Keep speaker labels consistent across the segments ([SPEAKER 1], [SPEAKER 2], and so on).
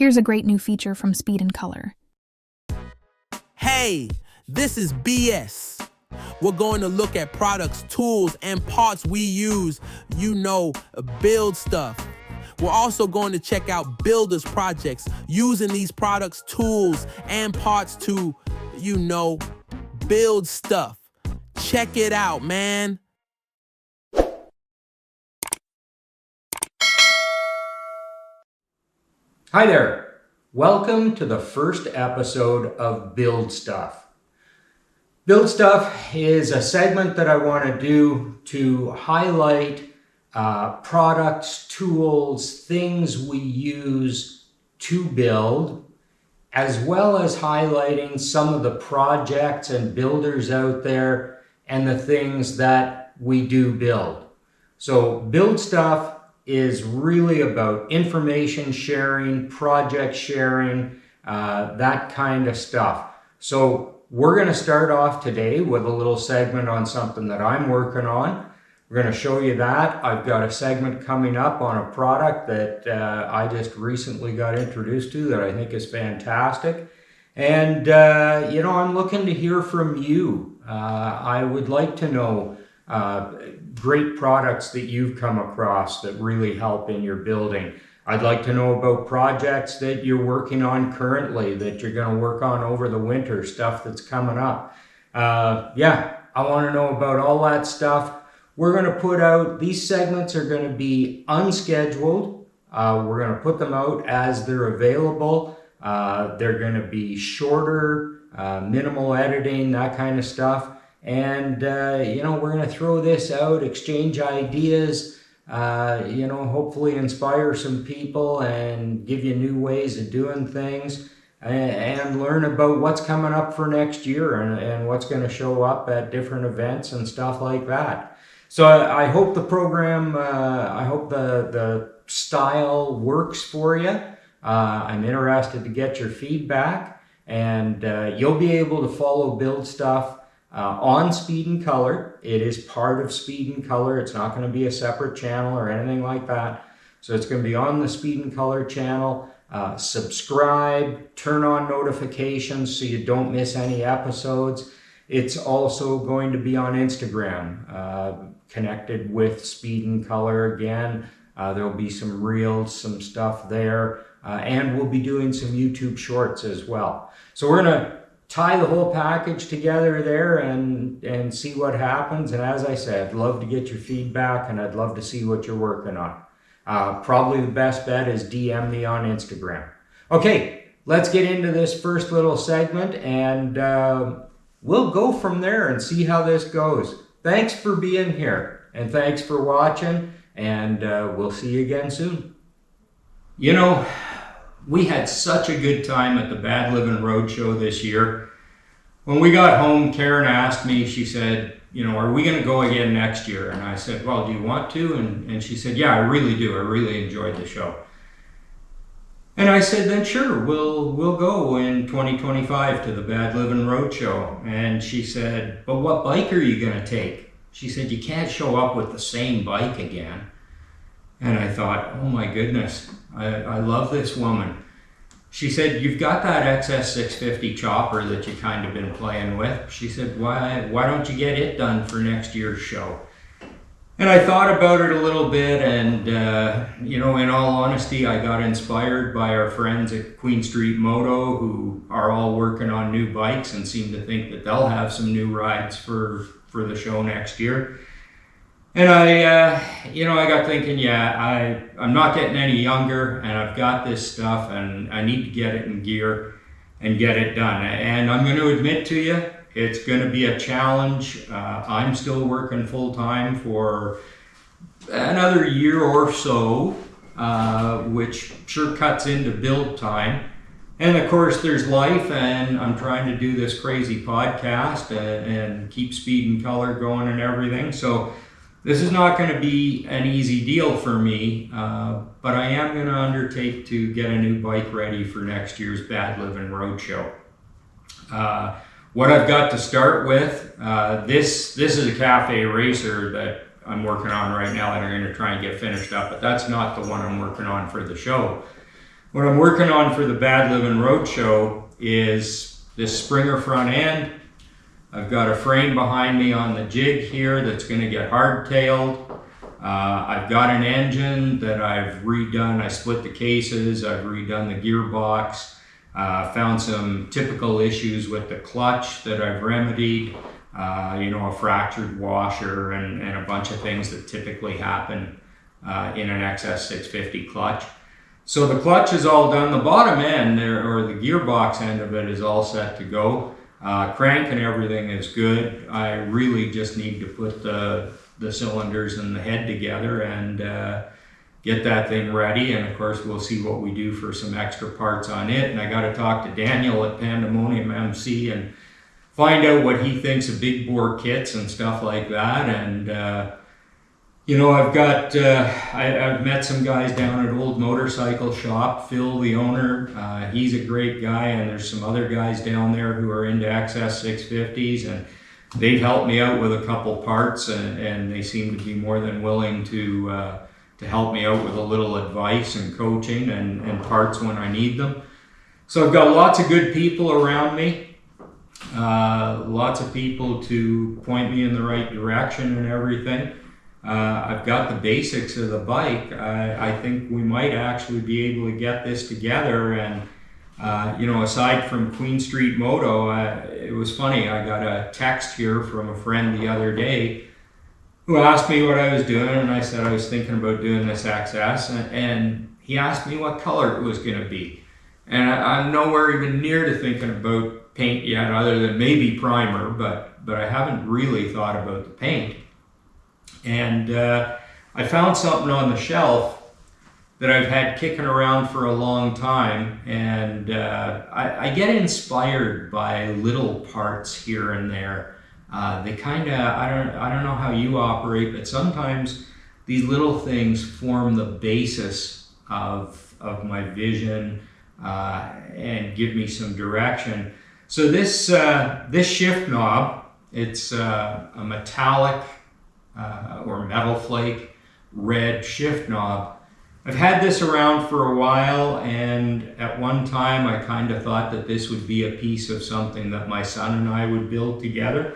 [SPEAKER 1] Here's a great new feature from Speed and Color.
[SPEAKER 2] Hey, this is BS. We're going to look at products, tools, and parts we use, build stuff. We're also going to check out builders' projects using these products, tools, and parts to, build stuff. Check it out, man.
[SPEAKER 3] Hi there. Welcome to the first episode of Build Stuff. Build Stuff is a segment that I want to do to highlight products, tools, things we use to build, as well as highlighting some of the projects and builders out there and the things that we do build. So Build Stuff is really about information sharing, project sharing, that kind of stuff. So we're going to start off today with a little segment on something that I'm working on. We're going to show you that. I've got a segment coming up on a product that I just recently got introduced to that I think is fantastic. And, I'm looking to hear from you. I would like to know great products that you've come across that really help in your building. I'd like to know about projects that you're working on currently, that you're going to work on over the winter, stuff that's coming up. I want to know about all that stuff. We're going to put out, these segments are going to be unscheduled. We're going to put them out as they're available. They're going to be shorter, minimal editing, that kind of stuff. And, we're going to throw this out, exchange ideas, hopefully inspire some people and give you new ways of doing things and learn about what's coming up for next year and what's going to show up at different events and stuff like that. So I hope the program, I hope the style works for you. I'm interested to get your feedback, and you'll be able to follow Build Stuff on Speed and Color. It is part of Speed and Color. It's not going to be a separate channel or anything like that. So it's going to be on the Speed and Color channel. Subscribe, turn on notifications so you don't miss any episodes. It's also going to be on Instagram, connected with Speed and Color again. There'll be some reels, some stuff there, and we'll be doing some YouTube shorts as well. So we're going to tie the whole package together there and see what happens. And as I said, I'd love to get your feedback, and I'd love to see what you're working on. Probably the best bet is DM me on Instagram. Okay, let's get into this first little segment, and we'll go from there and see how this goes. Thanks for being here, and thanks for watching, and we'll see you again soon. We had such a good time at the Bad Living Roadshow this year. When we got home, Karen asked me, she said, are we going to go again next year? And I said, well, do you want to? And she said, yeah, I really do. I really enjoyed the show. And I said, then sure, we'll go in 2025 to the Bad Living Roadshow. And she said, but what bike are you going to take? She said, you can't show up with the same bike again. And I thought, oh my goodness, I love this woman. She said, you've got that XS650 chopper that you kind of been playing with. She said, why don't you get it done for next year's show? And I thought about it a little bit, and in all honesty, I got inspired by our friends at Queen Street Moto, who are all working on new bikes and seem to think that they'll have some new rides for the show next year. And I got thinking, I'm not getting any younger, and I've got this stuff, and I need to get it in gear and get it done. And I'm going to admit to you, it's going to be a challenge. I'm still working full time for another year or so, which sure cuts into build time. And of course, there's life, and I'm trying to do this crazy podcast and keep Speed and Color going and everything. So this is not going to be an easy deal for me, but I am going to undertake to get a new bike ready for next year's Bad Living Roadshow. What I've got to start with, this is a cafe racer that I'm working on right now that I'm going to try and get finished up, but that's not the one I'm working on for the show. What I'm working on for the Bad Living Roadshow is this Springer front end. I've got a frame behind me on the jig here that's going to get hardtailed. I've got an engine that I've redone. I split the cases, I've redone the gearbox, found some typical issues with the clutch that I've remedied, a fractured washer and a bunch of things that typically happen in an XS650 clutch. So the clutch is all done. The bottom end, or the gearbox end of it, is all set to go. Crank and everything is good. I really just need to put the cylinders and the head together and get that thing ready. And of course, we'll see what we do for some extra parts on it. And I got to talk to Daniel at Pandemonium MC and find out what he thinks of big bore kits and stuff like that. And I've met some guys down at Old Motorcycle Shop. Phil, the owner, he's a great guy, and there's some other guys down there who are into XS650s, and they've helped me out with a couple parts, and they seem to be more than willing to help me out with a little advice and coaching and parts when I need them. So I've got lots of good people around me, lots of people to point me in the right direction and everything. I've got the basics of the bike. I think we might actually be able to get this together. And, aside from Queen Street Moto, it was funny. I got a text here from a friend the other day who asked me what I was doing. And I said I was thinking about doing this XS. And he asked me what color it was going to be. And I'm nowhere even near to thinking about paint yet, other than maybe primer. But I haven't really thought about the paint. And I found something on the shelf that I've had kicking around for a long time, and I get inspired by little parts here and there. They kind of, I don't know how you operate, but sometimes these little things form the basis of my vision and give me some direction. So this shift knob, it's a metallic or metal flake red shift knob. I've had this around for a while, and at one time I kind of thought that this would be a piece of something that my son and I would build together.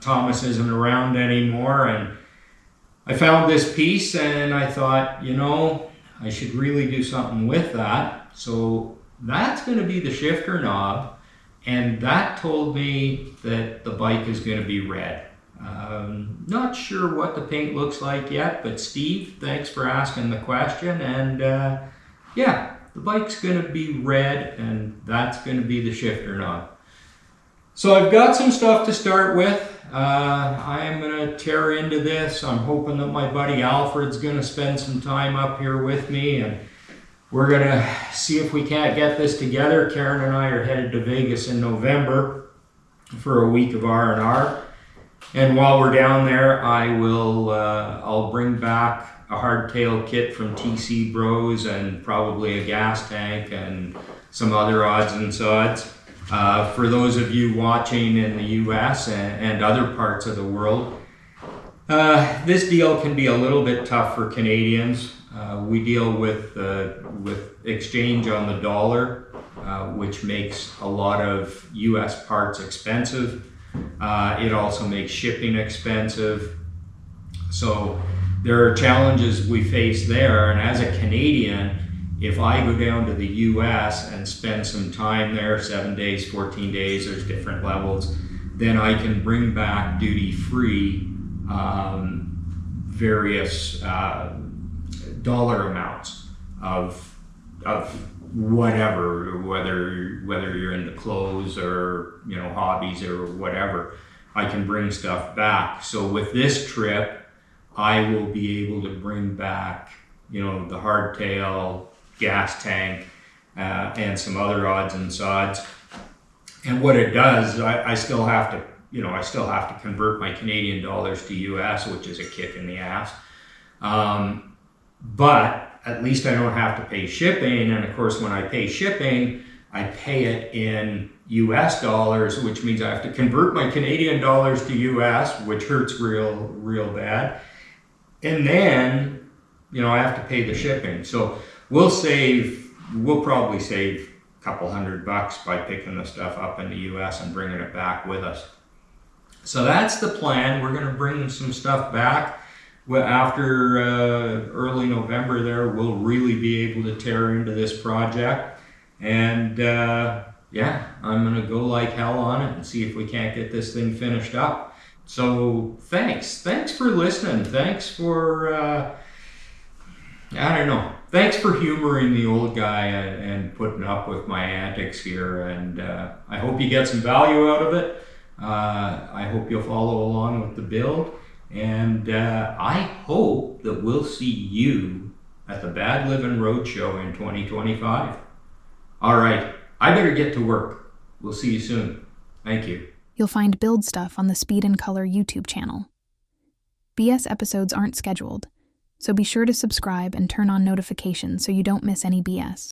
[SPEAKER 3] Thomas isn't around anymore, and I found this piece and I thought, I should really do something with that. So that's going to be the shifter knob, and that told me that the bike is going to be red. Not sure what the paint looks like yet, but Steve, thanks for asking the question. And the bike's going to be red, and that's going to be the shifter knob. So I've got some stuff to start with. I am going to tear into this. I'm hoping that my buddy Alfred's going to spend some time up here with me, and we're going to see if we can't get this together. Karen and I are headed to Vegas in November for a week of R&R. And while we're down there, I'll bring back a hardtail kit from TC Bros and probably a gas tank and some other odds and sods. For those of you watching in the US and other parts of the world, this deal can be a little bit tough for Canadians. We deal with exchange on the dollar, which makes a lot of US parts expensive. It also makes shipping expensive. So there are challenges we face there. And as a Canadian, if I go down to the US and spend some time there, 7 days, 14 days, there's different levels, then I can bring back duty-free various dollar amounts of whatever, whether you're into clothes or hobbies or whatever, I can bring stuff back. So with this trip, I will be able to bring back the hardtail, gas tank, and some other odds and sods. And what it does, I still have to convert my Canadian dollars to US, which is a kick in the ass. But at least I don't have to pay shipping. And of course, when I pay shipping, I pay it in US dollars, which means I have to convert my Canadian dollars to US, which hurts real bad. And then, I have to pay the shipping. So we'll save, we'll probably save a couple $100 by picking the stuff up in the US and bringing it back with us. So that's the plan. We're going to bring some stuff back. Well, after early November there, we'll really be able to tear into this project. And yeah, I'm going to go like hell on it and see if we can't get this thing finished up. So thanks for listening. Thanks for, I don't know, thanks for humoring the old guy and putting up with my antics here. And I hope you get some value out of it. I hope you'll follow along with the build. And I hope that we'll see you at the Bad Livin' Roadshow in 2025. All right, I better get to work. We'll see you soon. Thank you.
[SPEAKER 1] You'll find Build Stuff on the Speed and Color YouTube channel. BS episodes aren't scheduled, so be sure to subscribe and turn on notifications so you don't miss any BS.